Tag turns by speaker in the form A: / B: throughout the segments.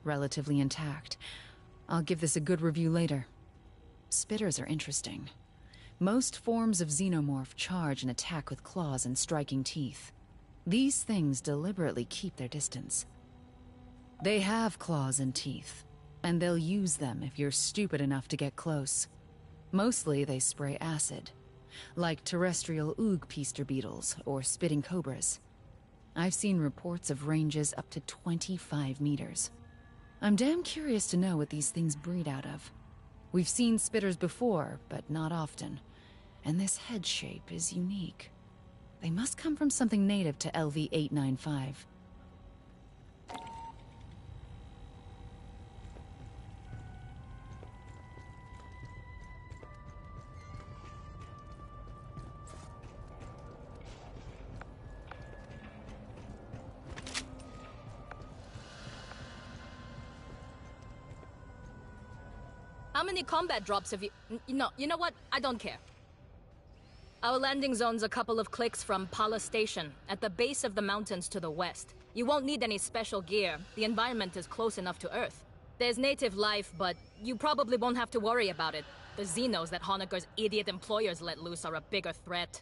A: relatively intact. I'll give this a good review later. Spitters are interesting. Most forms of xenomorph charge and attack with claws and striking teeth. These things deliberately keep their distance. They have claws and teeth, and they'll use them if you're stupid enough to get close. Mostly they spray acid, like terrestrial Oogpeister beetles or spitting cobras. I've seen reports of ranges up to 25 meters. I'm damn curious to know what these things breed out of. We've seen spitters before, but not often, and this head shape is unique. They must come from something native to LV-895.
B: How many combat drops have you... No, you know what? I don't care. Our landing zone's a couple of clicks from Pala Station, at the base of the mountains to the west. You won't need any special gear. The environment is close enough to Earth. There's native life, but you probably won't have to worry about it. The Xenos that Honecker's idiot employers let loose are a bigger threat.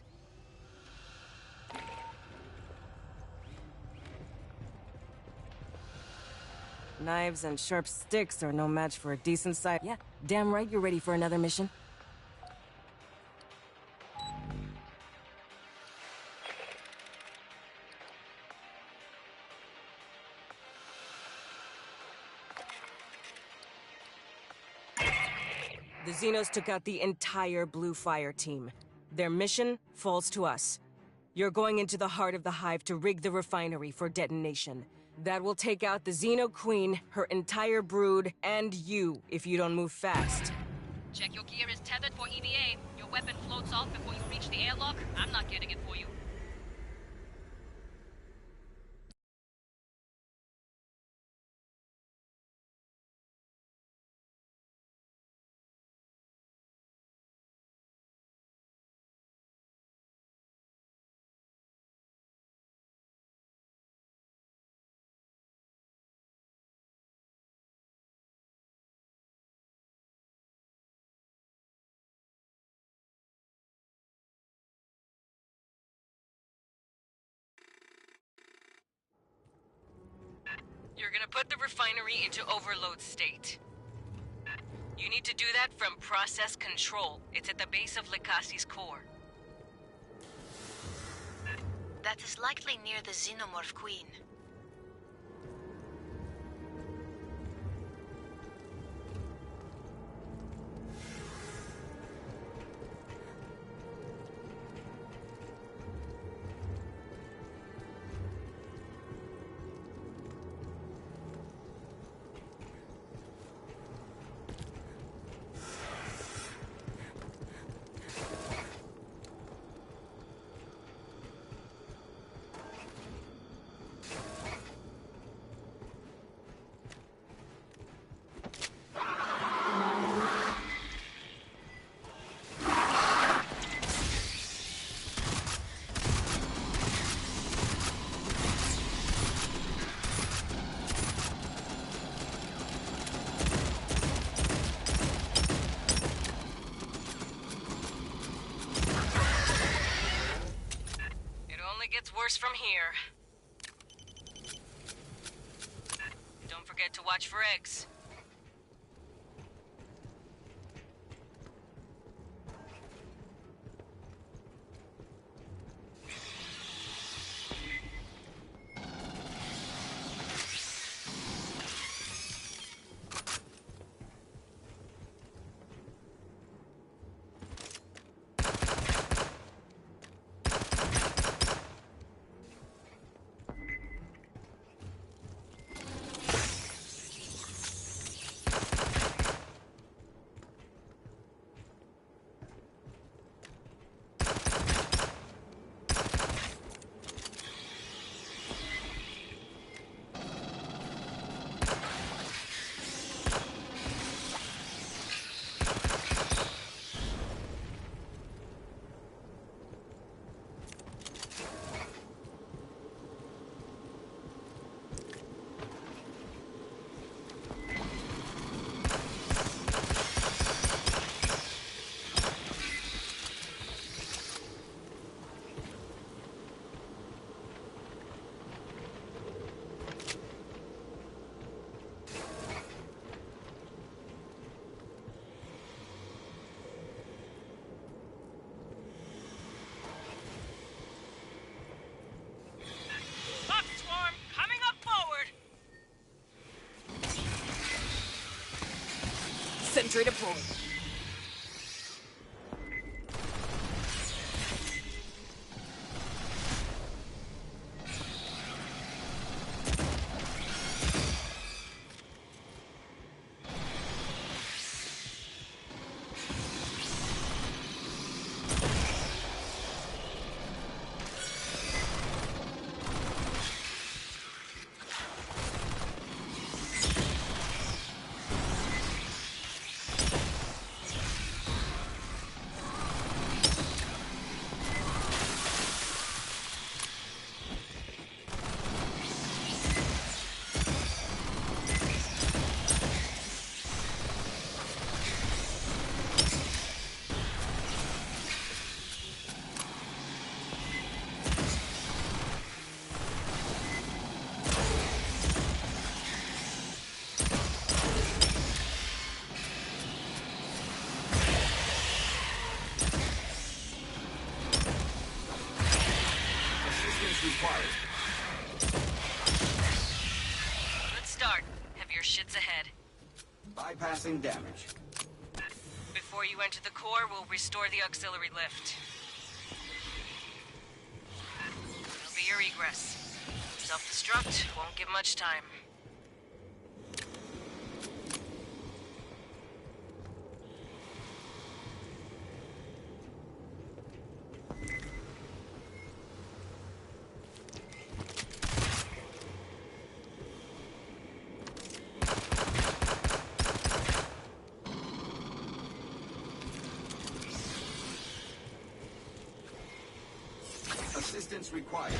C: Knives and sharp sticks are no match for a decent size. Yeah, damn right you're ready for another mission. The Xenos took out the entire Blue Fire team. Their mission falls to us. You're going into the heart of the Hive to rig the refinery for detonation. That will take out the Xeno Queen, her entire brood, and you if you don't move fast.
B: Check your gear is tethered for EVA. Your weapon floats off before you reach the airlock. I'm not getting it for you.
C: You're gonna put the refinery into overload state. You need to do that from process control. It's at the base of Likasi's core.
D: That is likely near the Xenomorph Queen.
C: Gets worse from here. Don't forget to watch for eggs. Sentry deployed.
E: Good start. Have your shits ahead.
F: Bypassing damage.
E: Before you enter the core, we'll restore the auxiliary lift. It'll be your egress. Self-destruct won't give much time.
F: Assistance required.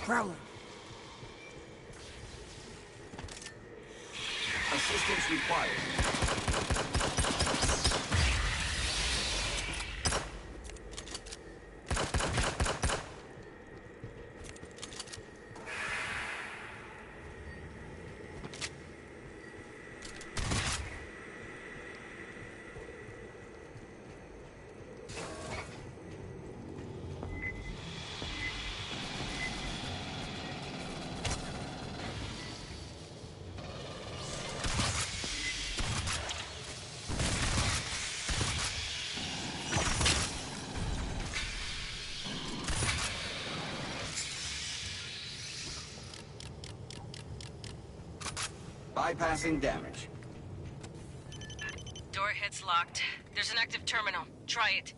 C: Prowler.
F: Assistance required. Bypassing damage.
E: Door hit's locked. There's an active terminal. Try it.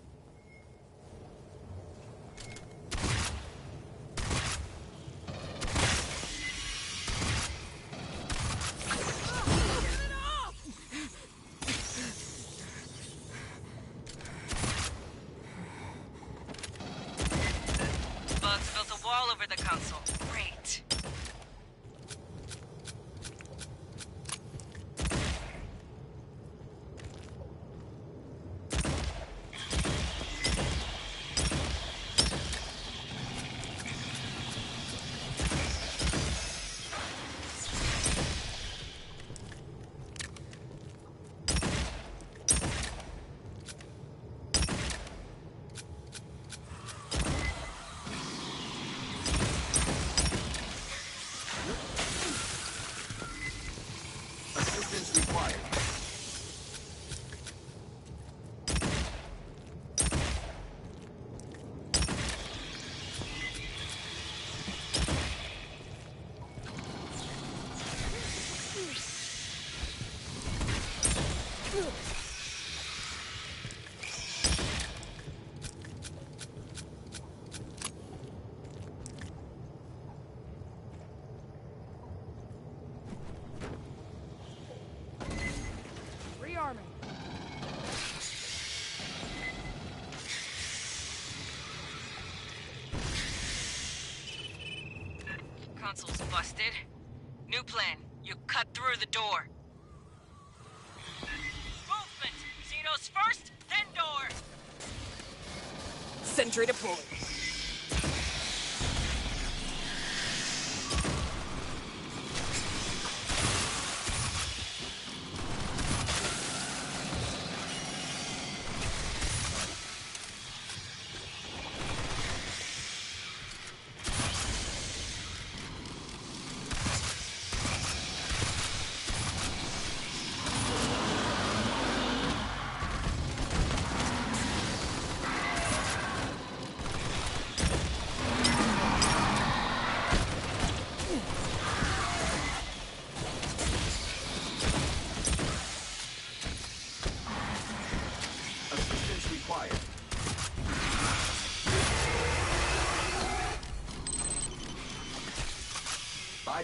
E: Bugs built a wall over the console. Great.
F: Assistance required.
C: Rearming.
E: Console's busted. New plan. You cut through the door. Movement! Xenos first, then door!
C: Sentry deployed.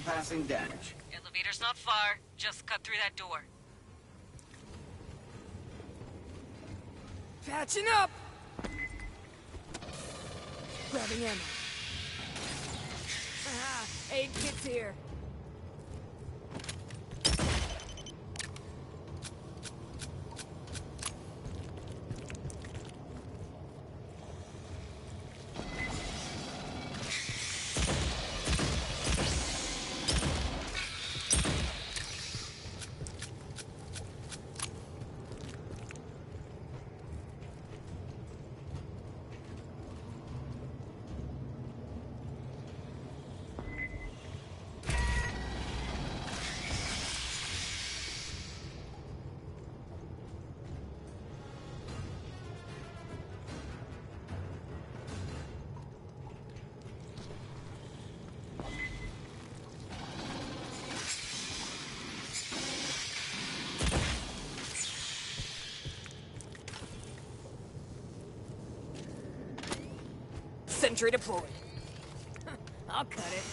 F: Bypassing damage.
E: Elevator's not far. Just cut through that door.
G: Patching up! Grabbing ammo. Haha, aid kit's here. Sentry deployed. I'll cut it.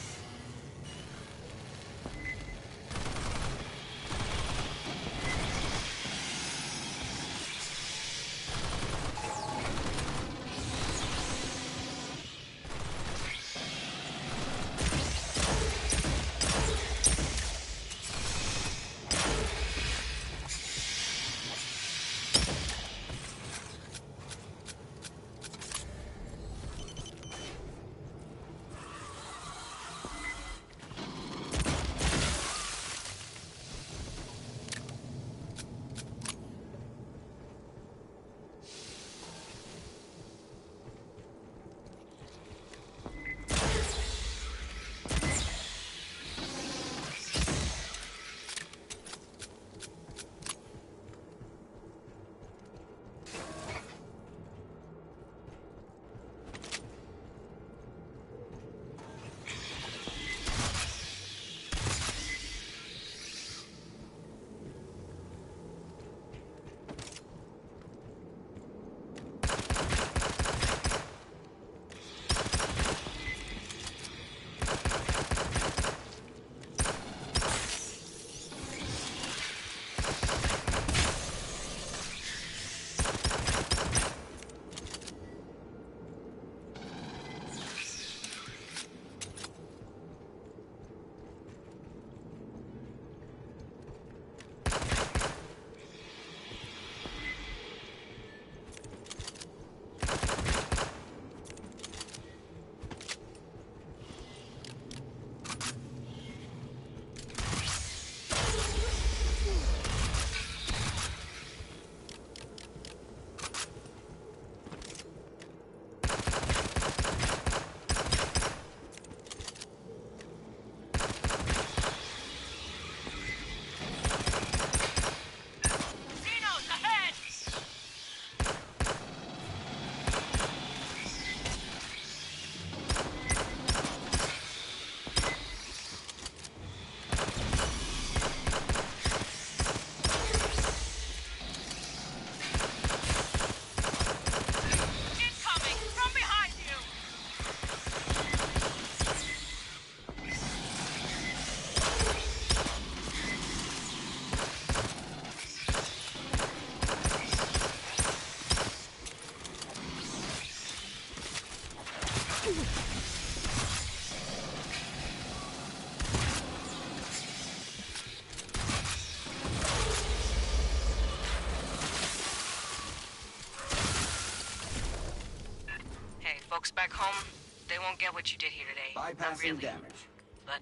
E: Folks back home, they won't get what you did here today. Not
F: Bypassing
E: really.
F: damage.
E: But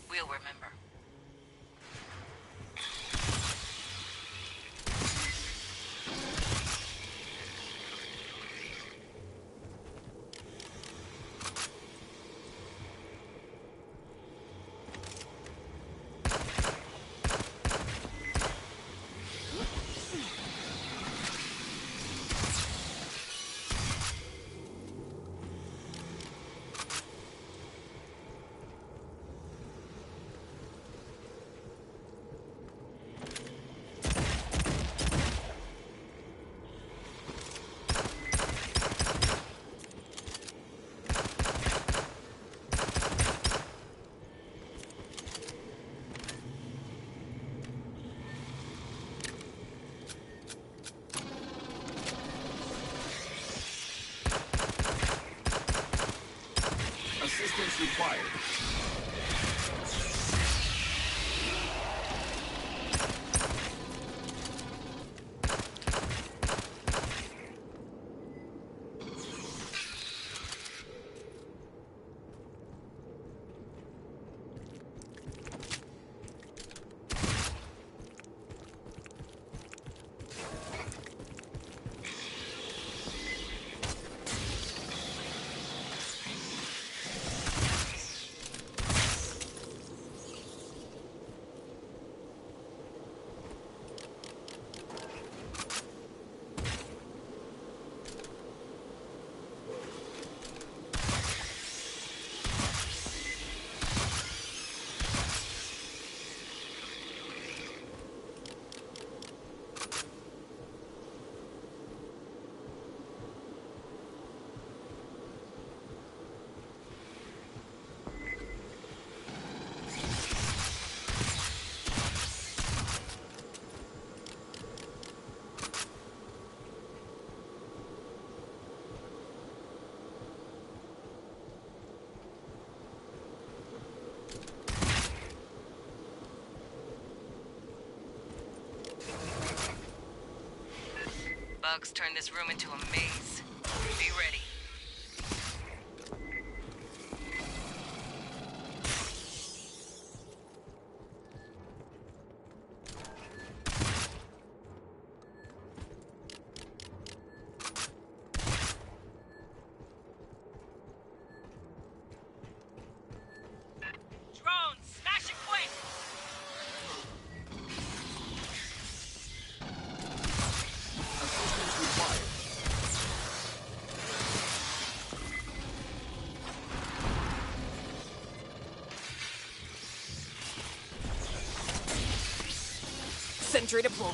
E: we'll remember. bugs turn this room into a maze. Be ready. Drones, smashing point!
F: Assistance required.
G: Sentry deployed.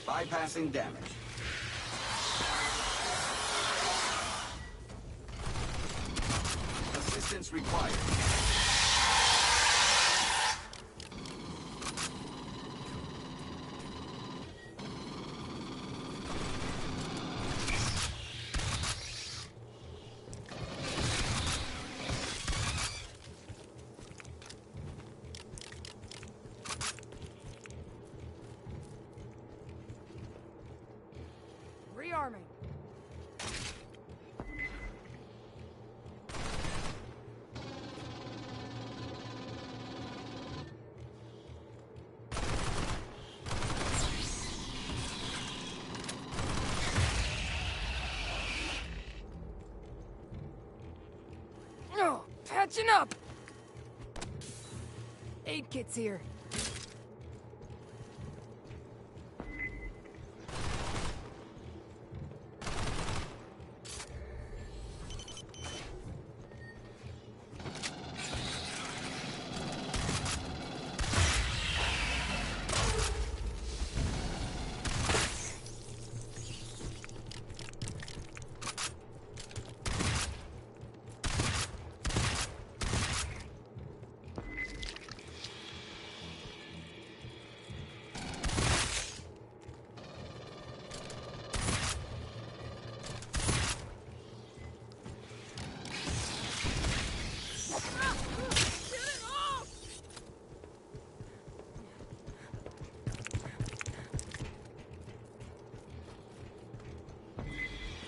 F: Bypassing damage. Assistance required.
G: Rearming. Oh, patching up. Aid kit's here.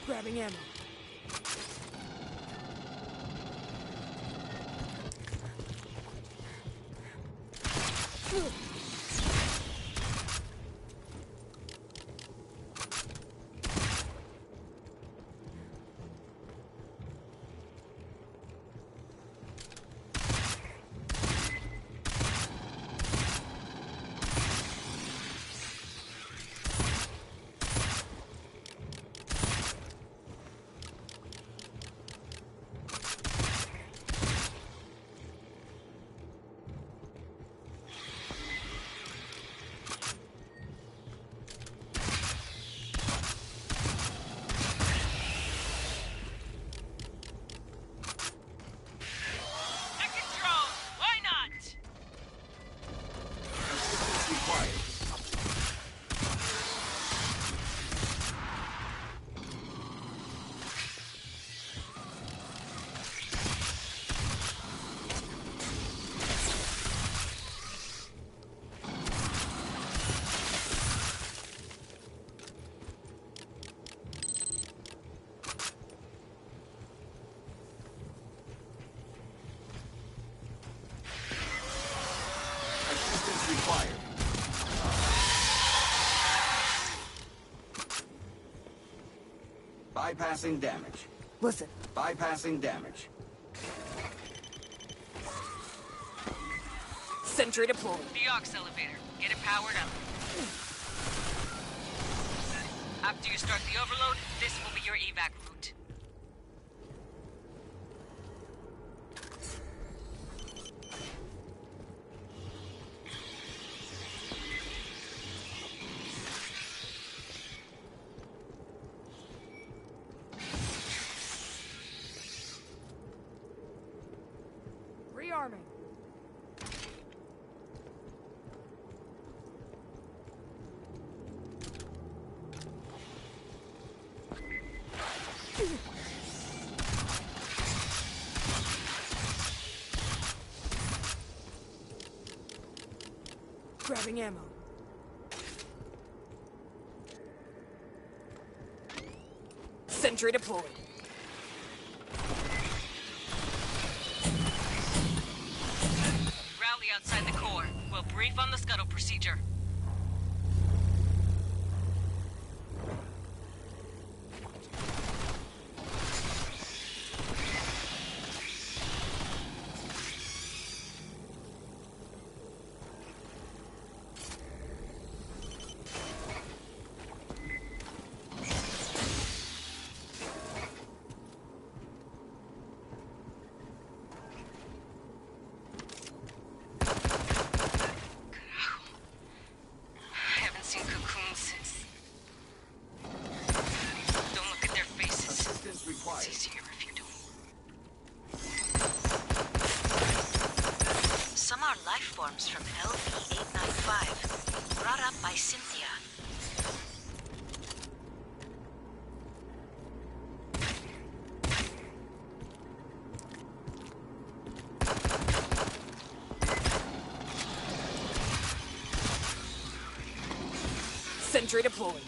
G: Grabbing ammo.
E: Second drone! Why not?
F: Assistance required. Assistance required. Bypassing damage.
G: Listen,
F: Bypassing damage.
G: sentry deployed.
E: The aux elevator. Get it powered up. After you start the overload, this will be your evac route.
G: Rearming. Grabbing ammo. Sentry deployed.
E: Rally outside the core. We'll brief on the scuttle procedure.
D: Some are life forms from LV-895, brought up by Cynthia.
G: Sentry deployed.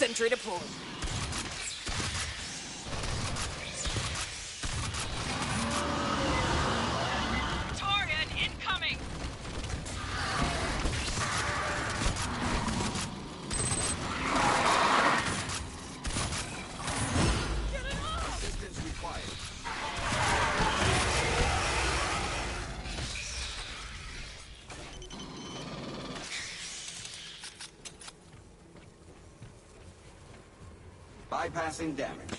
G: Sentry deployed.
E: Torian incoming!
F: Assistance required. Bypassing damage.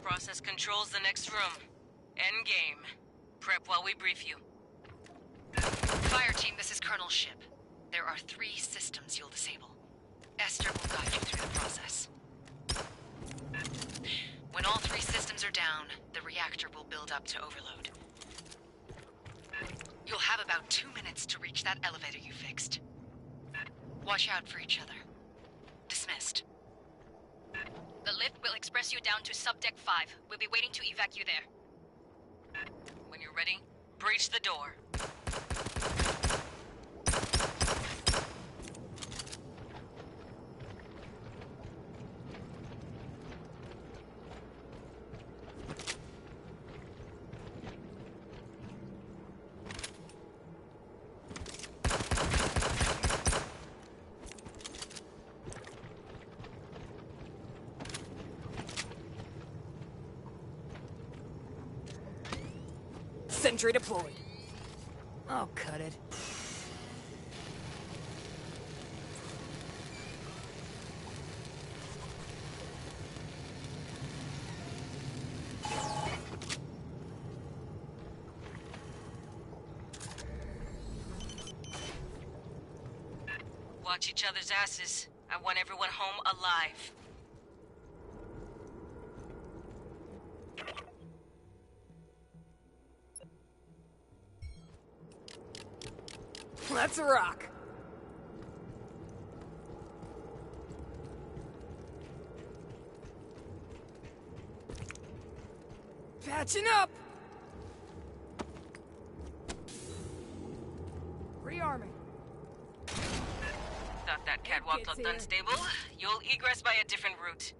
E: Process controls the next room. Endgame. Prep while we brief you.
D: Fire team, this is Colonel Ship. There are 3 systems you'll disable. Esther will guide you through the process. When all 3 systems are down, the reactor will build up to overload. You'll have about 2 minutes to reach that elevator you fixed. Watch out for each other. Dismissed.
B: The lift will express you down to subdeck 5. We'll be waiting to evac you there.
E: When you're ready, breach the door.
G: Sentry deployed. Oh, cut it.
E: Watch each other's asses. I want everyone home alive.
G: Let's rock. Patching up. Rearming.
E: Thought that catwalk
G: Kids
E: looked
G: here.
E: unstable? You'll egress by a different route.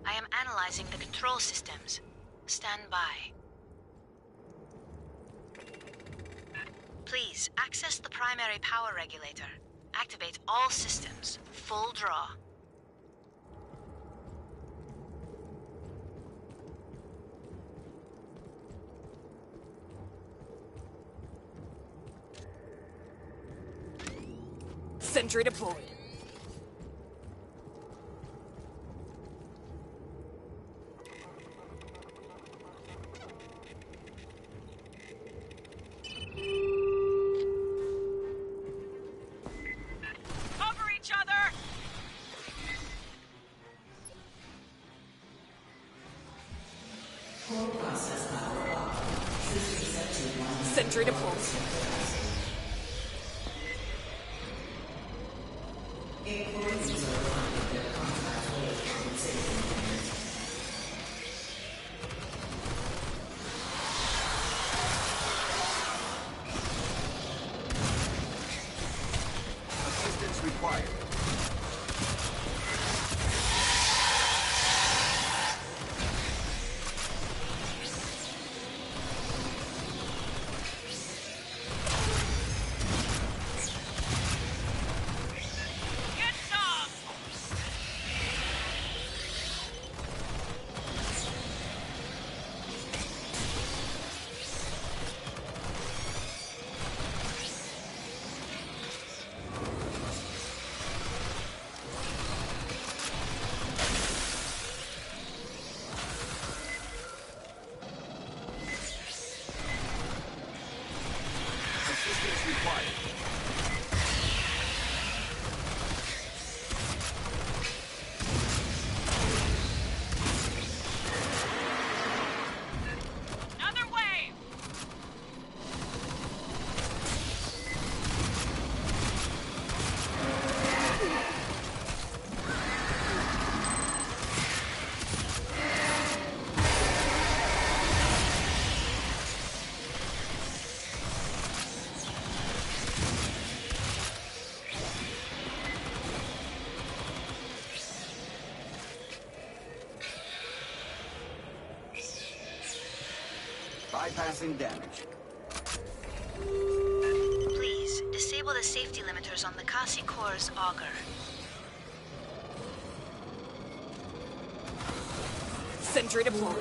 D: I am analyzing the control systems. Stand by. Please, access the primary power regulator. Activate all systems. Full draw.
G: Sentry deployed.
E: Cover each other!
G: Sentry deployed.
F: Assistance required.
E: Get some!
F: Assistance required. Bypassing damage.
H: Please, disable the safety limiters on the Kasi Core's auger.
C: Sentry deployed.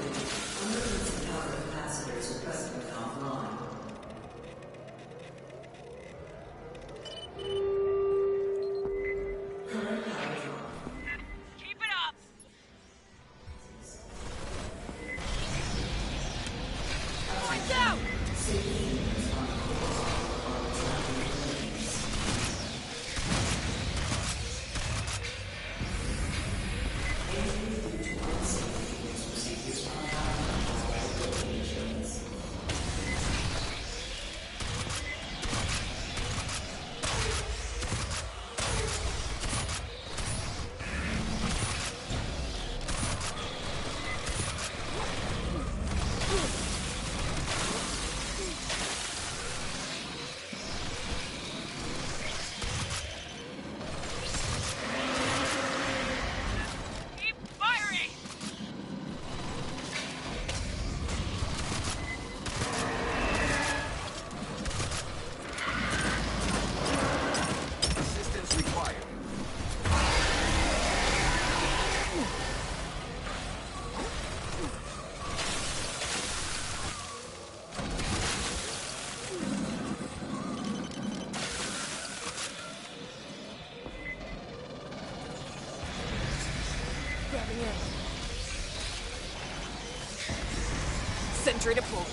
E: Keep it up!
C: Lights out!
E: Keep firing!
F: Assistance required.
C: Grabbing in. Sentry deployed.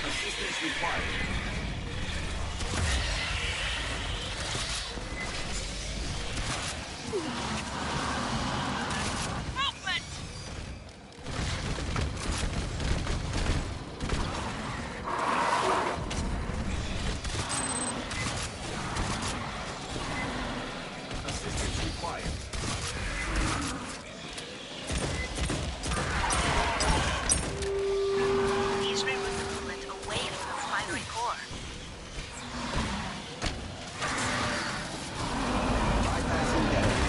F: Assistance required.
E: Movement!
F: Assistance required.
H: Please reroute the coolant away from the refinery core.
F: Bypassing damage.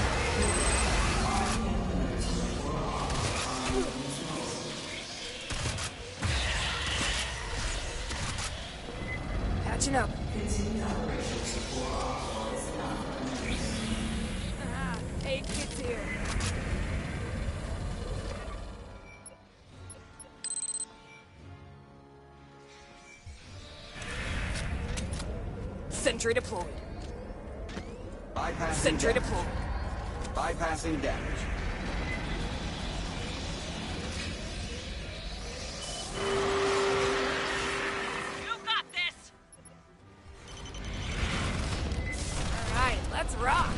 C: Patching up. Aid kits here. Sentry deployed.
F: Bypassing
C: Sentry
F: damage.
C: deployed.
F: Bypassing damage.
E: You got this!
C: All right, let's rock.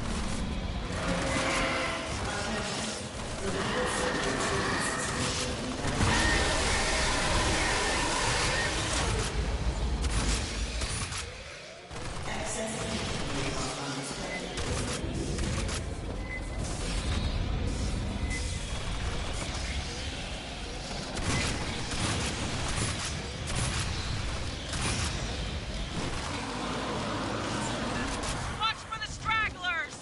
E: Watch for the stragglers!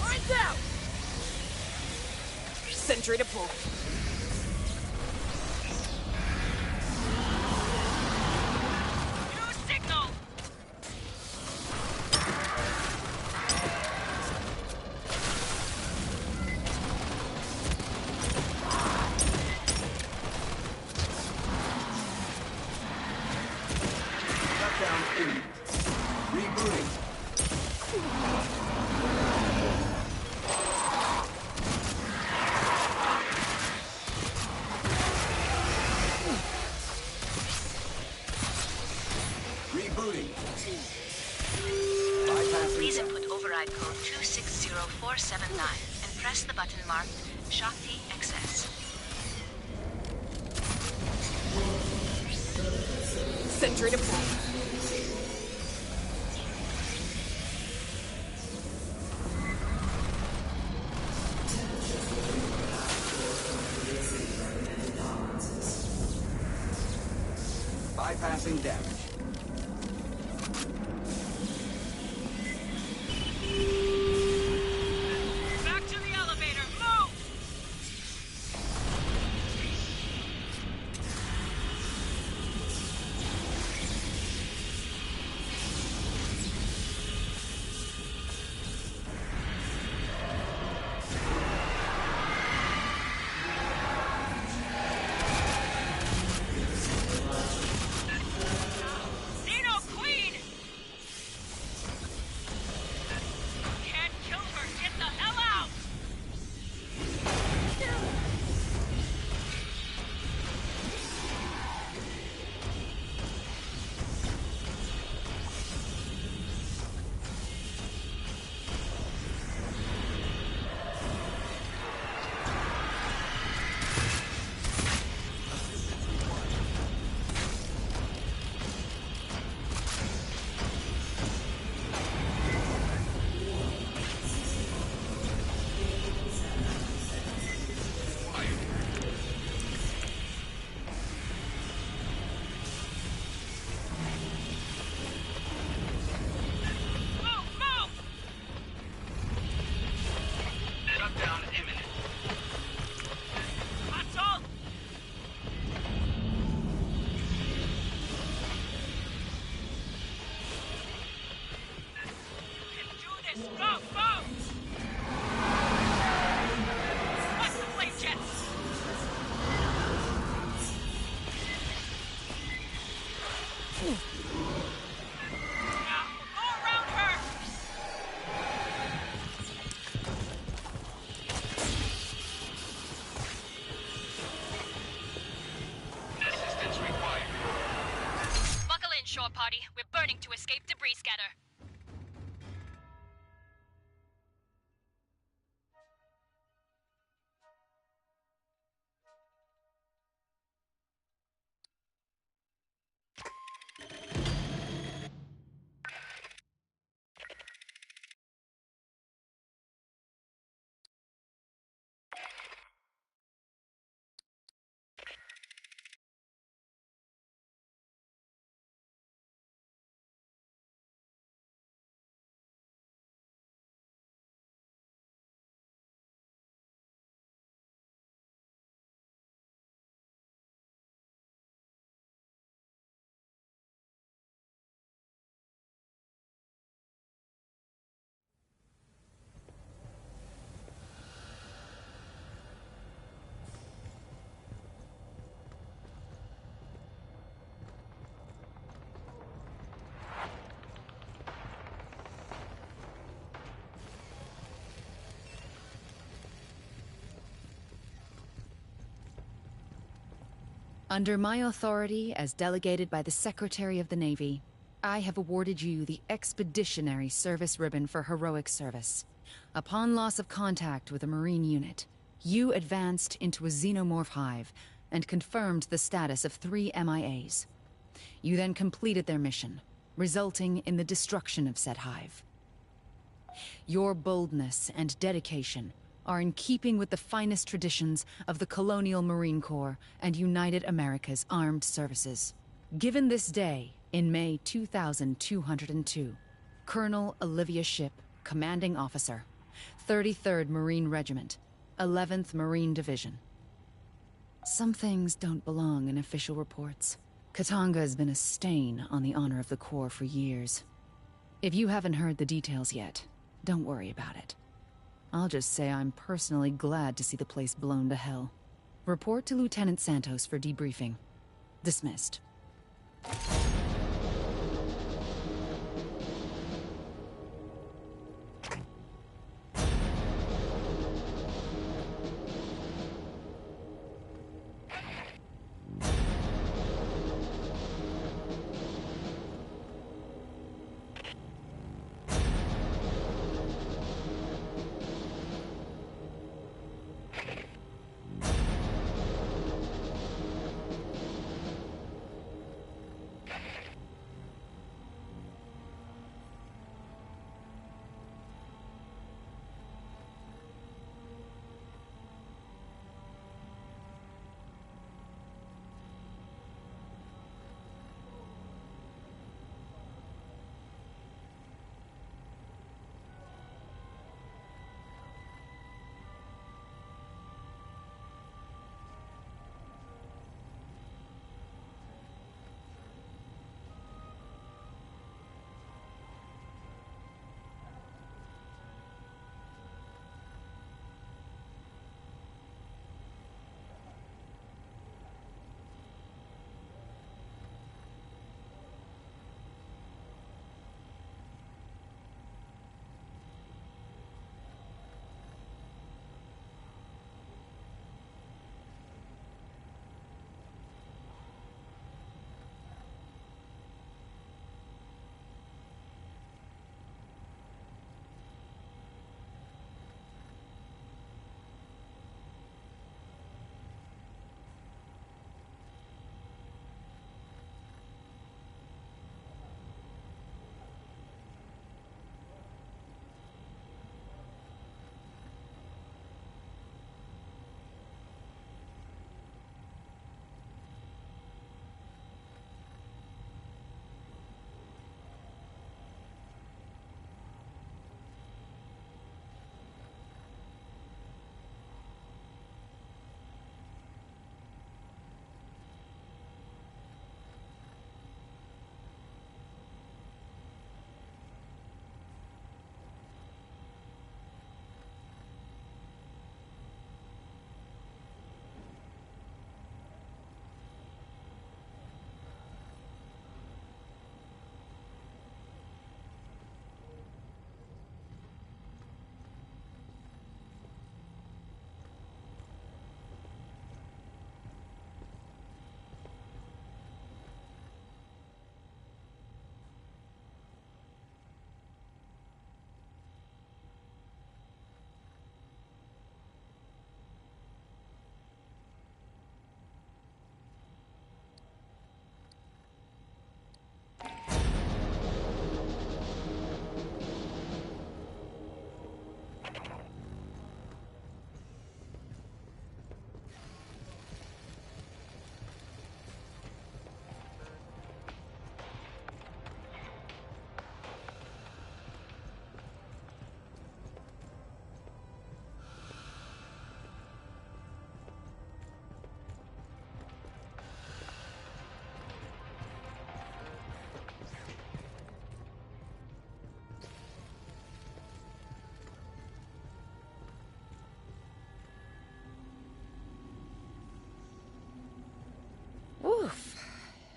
C: Lights out. Sentry deployed.
E: New signal!
F: Shutdown imminent. Rebooting. Bypassing
H: Please
F: damage.
H: input override code 260479 and press the button marked Shakti Access.
C: Sentry deployed.
F: Bypassing damage.
E: Back to the elevator. Move! Xeno Queen! Can't kill her. Get the hell out! Move! Move!
F: Shutdown imminent.
E: That's all! You can do this! Go! Go! Watch the flame jets! Now, go around her!
F: Assistance required.
B: Buckle in, shore party. We're burning to escape debris scatter.
A: Under my authority as delegated by the Secretary of the Navy, I have awarded you the Expeditionary Service Ribbon for heroic service. Upon loss of contact with a Marine unit, you advanced into a xenomorph hive and confirmed the status of 3 MIAs. You then completed their mission, resulting in the destruction of said hive. Your boldness and dedication are in keeping with the finest traditions of the Colonial Marine Corps and United America's Armed Services. Given this day, in May 2202, Colonel Olivia Shipp, Commanding Officer, 33rd Marine Regiment, 11th Marine Division. Some things don't belong in official reports. Katanga has been a stain on the honor of the Corps for years. If you haven't heard the details yet, don't worry about it. I'll just say I'm personally glad to see the place blown to hell. Report to Lieutenant Santos for debriefing. Dismissed.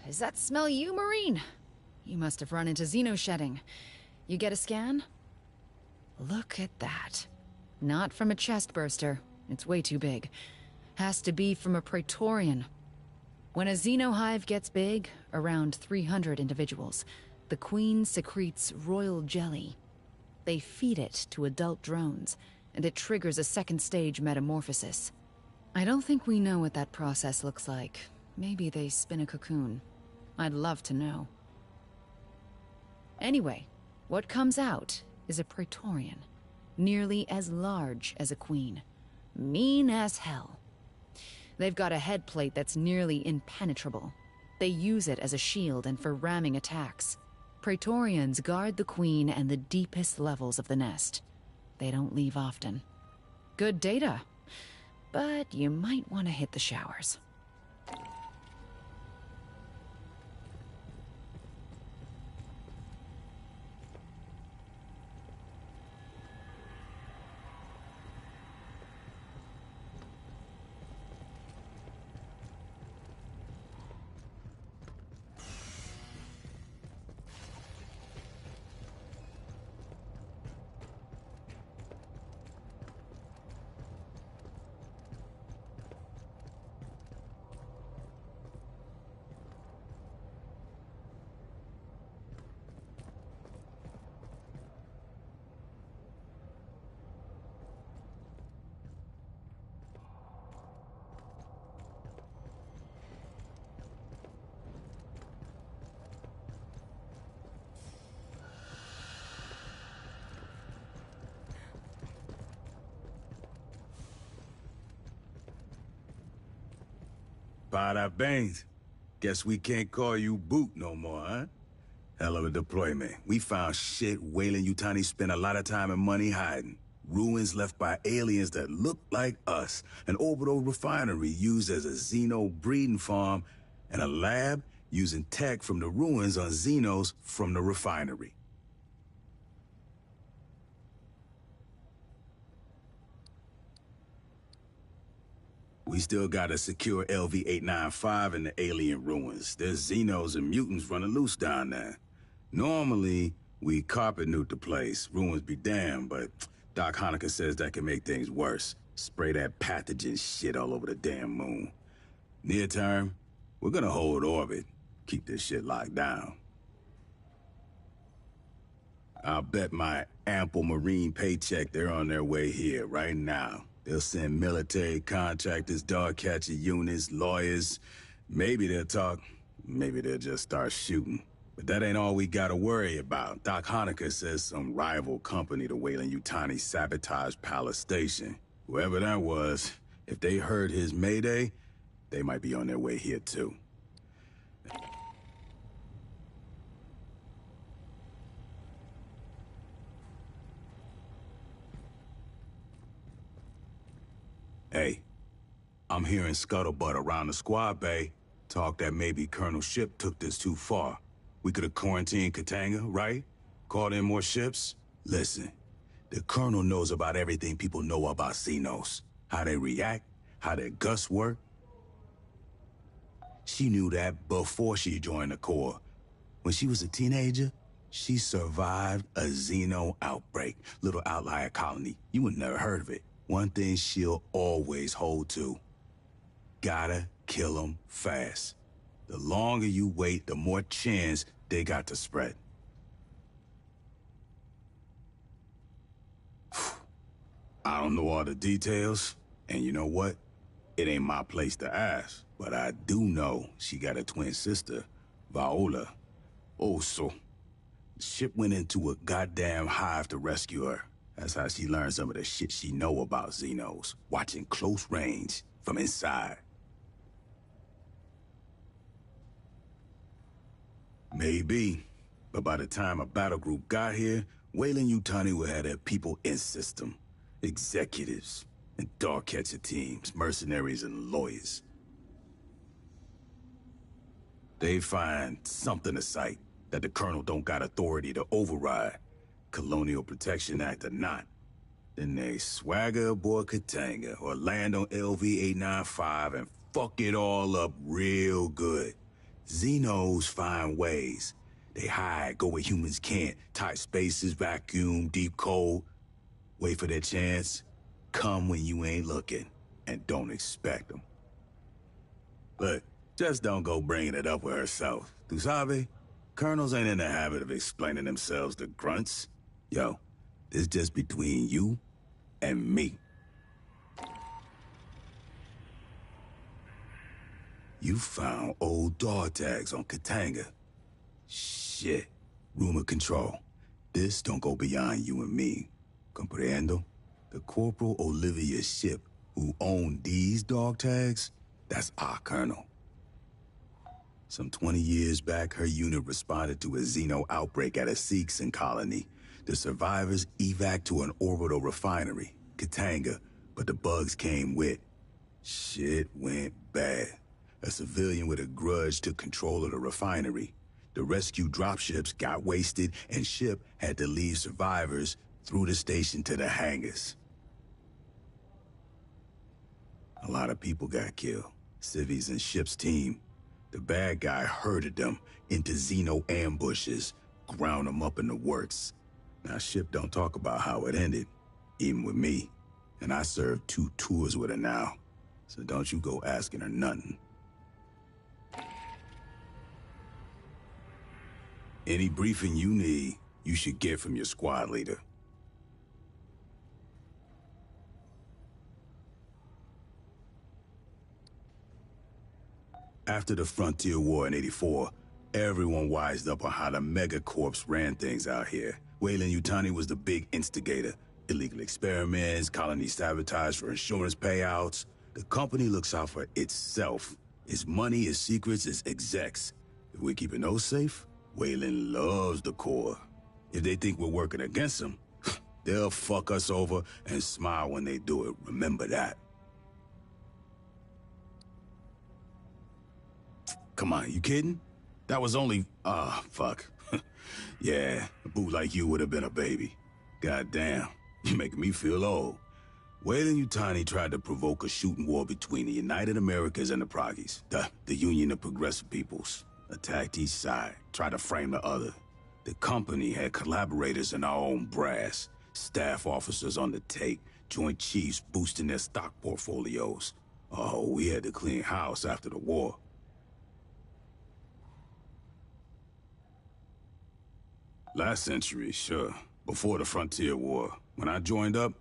A: Does that smell you, Marine? You must have run into xenoshedding. You get a scan? Look at that. Not from a chest burster. It's way too big. Has to be from a Praetorian. When a xenohive gets big, around 300 individuals, the Queen secretes royal jelly. They feed it to adult drones, and it triggers a second-stage metamorphosis. I don't think we know what that process looks like. Maybe they spin a cocoon. I'd love to know. Anyway, what comes out is a Praetorian, nearly as large as a queen. Mean as hell. They've got a head plate that's nearly impenetrable. They use it as a shield and for ramming attacks. Praetorians guard the queen and the deepest levels of the nest. They don't leave often. Good data, but you might want to hit the showers.
I: Bada guess we can't call you Boot no more, huh? Hell of a deployment. We found shit Weyland-Yutani spent a lot of time and money hiding. Ruins left by aliens that look like us. An orbital refinery used as a Xeno breeding farm. And a lab using tech from the ruins on Xenos from the refinery. We still gotta secure LV-895 in the alien ruins. There's Xenos and mutants running loose down there. Normally, we carpet nuke the place. Ruins be damned, but Doc Hanukkah says that can make things worse. Spray that pathogen shit all over the damn moon. Near term, we're gonna hold orbit. Keep this shit locked down. I'll bet my ample Marine paycheck they're on their way here right now. They'll send military contractors, dog catcher units, lawyers. Maybe they'll talk, maybe they'll just start shooting. But that ain't all we gotta worry about. Doc Hanukkah says some rival company to Weyland-Yutani sabotaged Palace Station. Whoever that was, if they heard his mayday, they might be on their way here too. Hey, I'm hearing scuttlebutt around the squad bay. Talk that maybe Colonel Ship took this too far. We could have quarantined Katanga, right? Called in more ships? Listen, the Colonel knows about everything people know about Xenos. How they react, how their guts work. She knew that before she joined the Corps. When she was a teenager, she survived a Xeno outbreak. Little outlier colony. You would never heard of it. One thing she'll always hold to. Gotta kill them fast. The longer you wait, the more chance they got to spread. I don't know all the details, and you know what? It ain't my place to ask, but I do know she got a twin sister, Viola. Also, the ship went into a goddamn hive to rescue her. That's how she learned some of the shit she know about Xenos, watching close range from inside. Maybe, but by the time a battle group got here, Weyland-Yutani would have their people in system. Executives and dog catcher teams, mercenaries and lawyers. They find something to cite that the Colonel don't got authority to override. Colonial Protection Act or not. Then they swagger aboard Katanga or land on LV-895 and fuck it all up real good. Xenos find ways. They hide, go where humans can't. Tight spaces, vacuum, deep cold. Wait for their chance. Come when you ain't looking. And don't expect them. Look, just don't go bringing it up with herself. Tu sabe? Colonels ain't in the habit of explaining themselves to grunts. Yo, this just between you and me. You found old dog tags on Katanga. Shit. Rumor control. This don't go beyond you and me. Comprendo? The Corporal Olivia Ship who owned these dog tags, that's our colonel. Some 20 years back, her unit responded to a Xeno outbreak at a Seegson colony. The survivors evac to an orbital refinery, Katanga, but the bugs came with. Shit went bad. A civilian with a grudge took control of the refinery. The rescue dropships got wasted, and Ship had to leave survivors through the station to the hangars. A lot of people got killed. Civvies and Ship's team. The bad guy herded them into Xeno ambushes, ground them up in the works. Now, Ship don't talk about how it ended, even with me. And I served 2 tours with her now. So don't you go asking her nothing. Any briefing you need, you should get from your squad leader. After the Frontier War in '84, everyone wised up on how the megacorps ran things out here. Weyland-Yutani was the big instigator. Illegal experiments, colony sabotage for insurance payouts. The company looks out for itself. Its money, its secrets, its execs. If we're keeping those safe, Weyland loves the Corps. If they think we're working against them, they'll fuck us over and smile when they do it. Remember that. Come on, you kidding? That was only... fuck. Yeah, a boot like you would have been a baby. Goddamn, you're making me feel old. Weyland-Yutani tried to provoke a shooting war between the United Americas and the Proggies, the Union of Progressive Peoples. Attacked each side, tried to frame the other. The company had collaborators in our own brass, staff officers on the take, Joint Chiefs boosting their stock portfolios. Oh, we had to clean house after the war. Last century, sure. Before the Frontier War. When I joined up,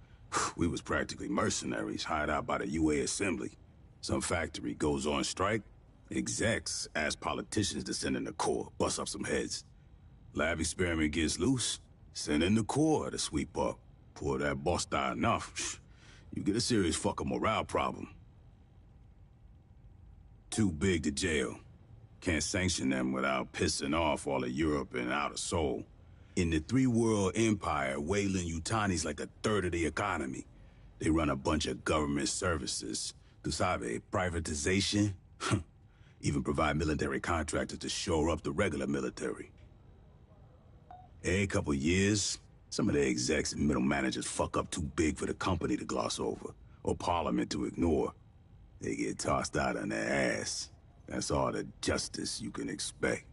I: we was practically mercenaries hired out by the UA Assembly. Some factory goes on strike. Execs ask politicians to send in the Corps, bust up some heads. Lab experiment gets loose, send in the Corps to sweep up. Pour that boss down enough, you get a serious fucking morale problem. Too big to jail. Can't sanction them without pissing off all of Europe and Outer Soul. In the three-world empire, Weyland-Yutani's like a third of the economy. They run a bunch of government services. Tu sabe, privatization? Even provide military contractors to shore up the regular military. Every couple years, some of the execs and middle managers fuck up too big for the company to gloss over, or Parliament to ignore. They get tossed out on their ass. That's all the justice you can expect.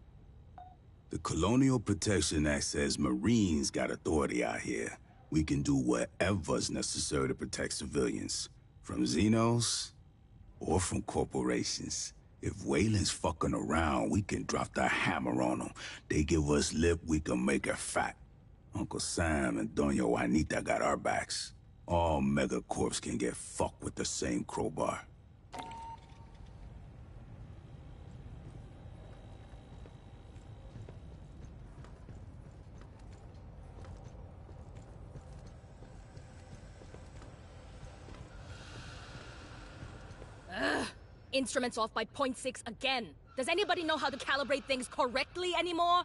I: The Colonial Protection Act says Marines got authority out here. We can do whatever's necessary to protect civilians. From Xenos, or from corporations. If Weyland's fucking around, we can drop the hammer on them. They give us lip, we can make it fat. Uncle Sam and Doña Juanita got our backs. All megacorps can get fucked with the same crowbar.
B: Instruments off by 0.6 again. Does anybody know how to calibrate things correctly anymore?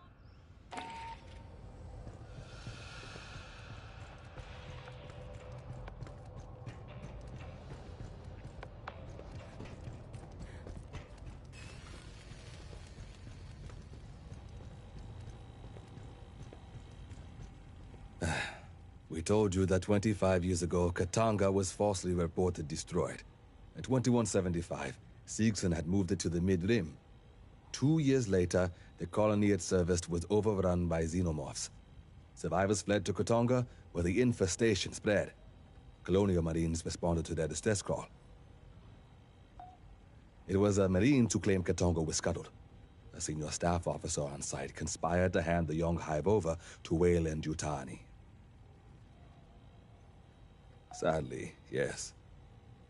J: We told you that 25 years ago, Katanga was falsely reported destroyed. In 2175, Seegson had moved it to the Mid-Rim. 2 years later, the colony it serviced was overrun by xenomorphs. Survivors fled to Katonga, where the infestation spread. Colonial Marines responded to their distress call. It was a Marine who claimed Katonga was scuttled. A senior staff officer on site conspired to hand the young hive over to Weyland-Yutani. Sadly, yes.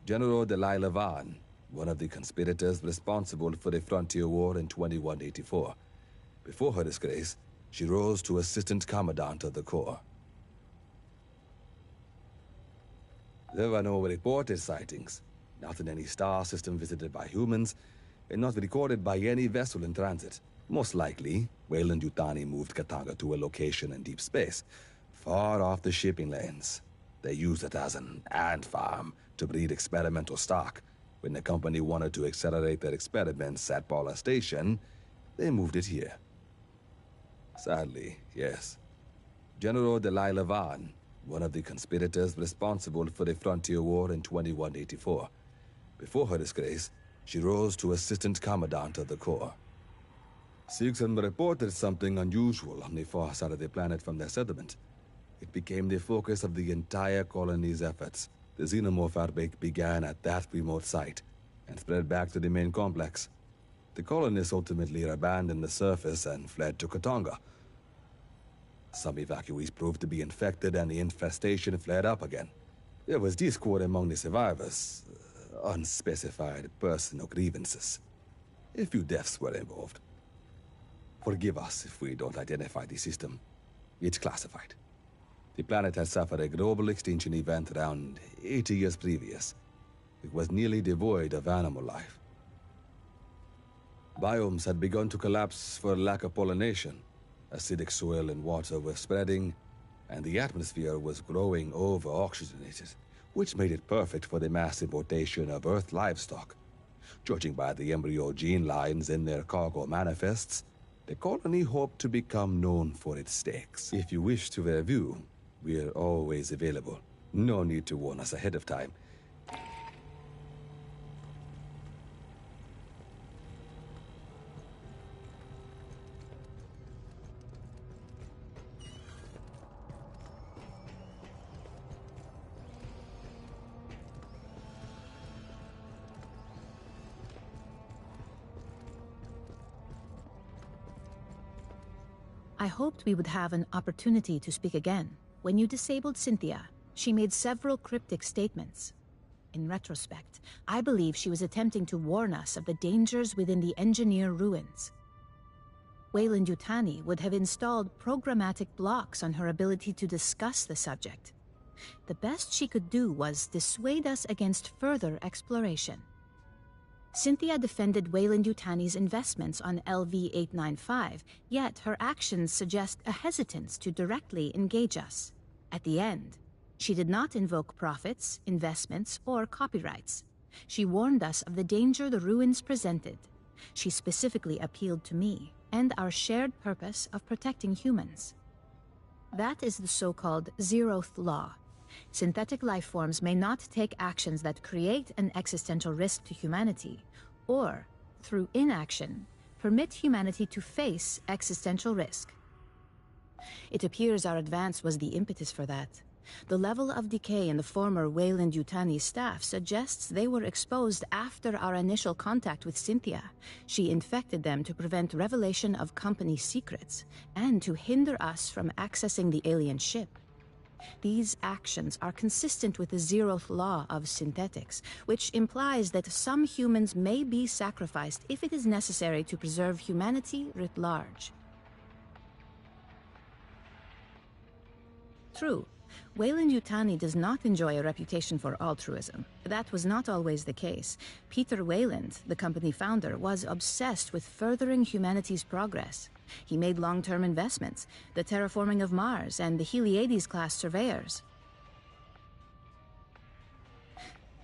J: General Delilah Vaughn, one of the conspirators responsible for the Frontier War in 2184. Before her disgrace, she rose to Assistant Commandant of the Corps. There were no reported sightings, not in any star system visited by humans, and not recorded by any vessel in transit. Most likely, Weyland-Yutani moved Katanga to a location in deep space, far off the shipping lanes. They used it as an ant farm to breed experimental stock. When the company wanted to accelerate their experiments at Paula Station, they moved it here. Sadly, yes. General Delilah Vaughn, one of the conspirators responsible for the Frontier War in 2184. Before her disgrace, she rose to Assistant Commandant of the Corps. Seegson reported something unusual on the far side of the planet from their settlement. It became the focus of the entire colony's efforts. The xenomorph outbreak began at that remote site and spread back to the main complex. The colonists ultimately abandoned the surface and fled to Katonga. Some evacuees proved to be infected and the infestation flared up again. There was discord among the survivors, unspecified personal grievances. A few deaths were involved. Forgive us if we don't identify the system. It's classified. The planet had suffered a global extinction event around 80 years previous. It was nearly devoid of animal life. Biomes had begun to collapse for lack of pollination. Acidic soil and water were spreading, and the atmosphere was growing over-oxygenated, which made it perfect for the mass importation of Earth livestock. Judging by the embryo gene lines in their cargo manifests, the colony hoped to become known for its steaks. If you wish to review, we're always available. No need to warn us ahead of time.
K: I hoped we would have an opportunity to speak again. When you disabled Cynthia, she made several cryptic statements. In retrospect, I believe she was attempting to warn us of the dangers within the Engineer ruins. Weyland-Yutani would have installed programmatic blocks on her ability to discuss the subject. The best she could do was dissuade us against further exploration. Cynthia defended Weyland-Yutani's investments on LV-895, yet her actions suggest a hesitance to directly engage us. At the end, she did not invoke profits, investments, or copyrights. She warned us of the danger the ruins presented. She specifically appealed to me and our shared purpose of protecting humans. That is the so-called zeroth law. Synthetic life forms may not take actions that create an existential risk to humanity, or, through inaction, permit humanity to face existential risk. It appears our advance was the impetus for that. The level of decay in the former Weyland-Yutani staff suggests they were exposed after our initial contact with Cynthia. She infected them to prevent revelation of company secrets, and to hinder us from accessing the alien ship. These actions are consistent with the zeroth law of synthetics, which implies that some humans may be sacrificed if it is necessary to preserve humanity writ large. True, Weyland-Yutani does not enjoy a reputation for altruism. That was not always the case. Peter Weyland, the company founder, was obsessed with furthering humanity's progress. He made long-term investments, the terraforming of Mars and the Heliades-class surveyors.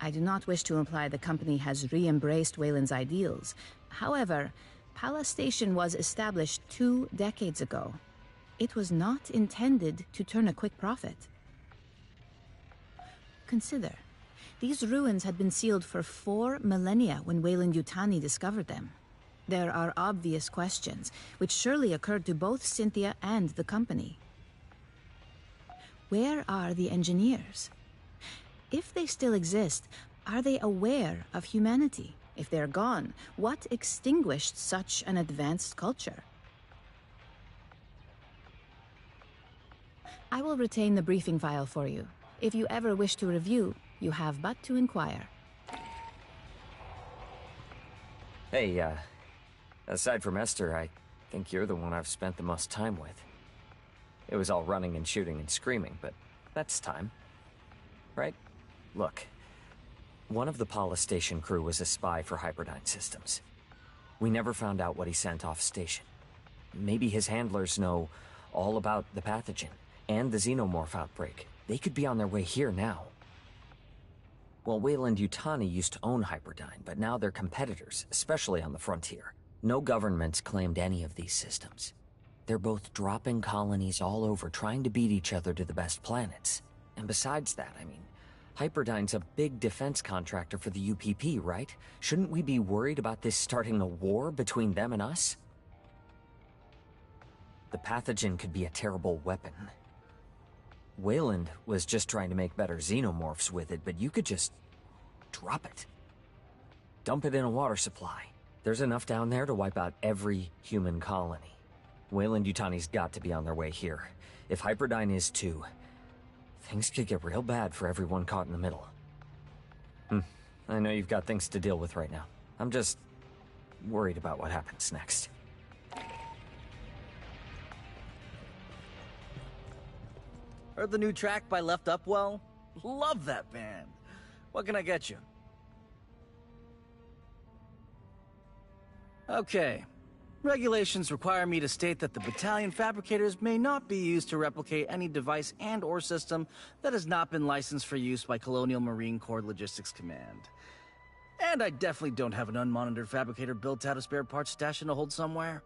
K: I do not wish to imply the company has re-embraced Weyland's ideals. However, Paula Station was established 2 decades ago. It was not intended to turn a quick profit. Consider, these ruins had been sealed for 4 millennia when Weyland-Yutani discovered them. There are obvious questions, which surely occurred to both Cynthia and the company. Where are the engineers? If they still exist, are they aware of humanity? If they're gone, what extinguished such an advanced culture? I will retain the briefing file for you. If you ever wish to review, you have but to inquire.
L: Hey, aside from Esther, I think you're the one I've spent the most time with. It was all running and shooting and screaming, but that's time. Right? Look, one of the Paula Station crew was a spy for Hyperdyne Systems. We never found out what he sent off station. Maybe his handlers know all about the pathogen and the xenomorph outbreak. They could be on their way here now. Well, Weyland-Yutani used to own Hyperdyne, but now they're competitors, especially on the frontier. No government's claimed any of these systems. They're both dropping colonies all over, trying to beat each other to the best planets. And besides that, I mean, Hyperdyne's a big defense contractor for the UPP, right? Shouldn't we be worried about this starting a war between them and us? The pathogen could be a terrible weapon. Weyland was just trying to make better xenomorphs with it, but you could just drop it. Dump it in a water supply. There's enough down there to wipe out every human colony. Weyland-Yutani's got to be on their way here. If Hyperdyne is too, things could get real bad for everyone caught in the middle. I know you've got things to deal with right now. I'm just worried about what happens next.
M: Heard the new track by Left Upwell? Love that band. What can I get you? Okay. Regulations require me to state that the battalion fabricators may not be used to replicate any device and/or system that has not been licensed for use by Colonial Marine Corps Logistics Command. And I definitely don't have an unmonitored fabricator built out of spare parts stashed in a hold somewhere.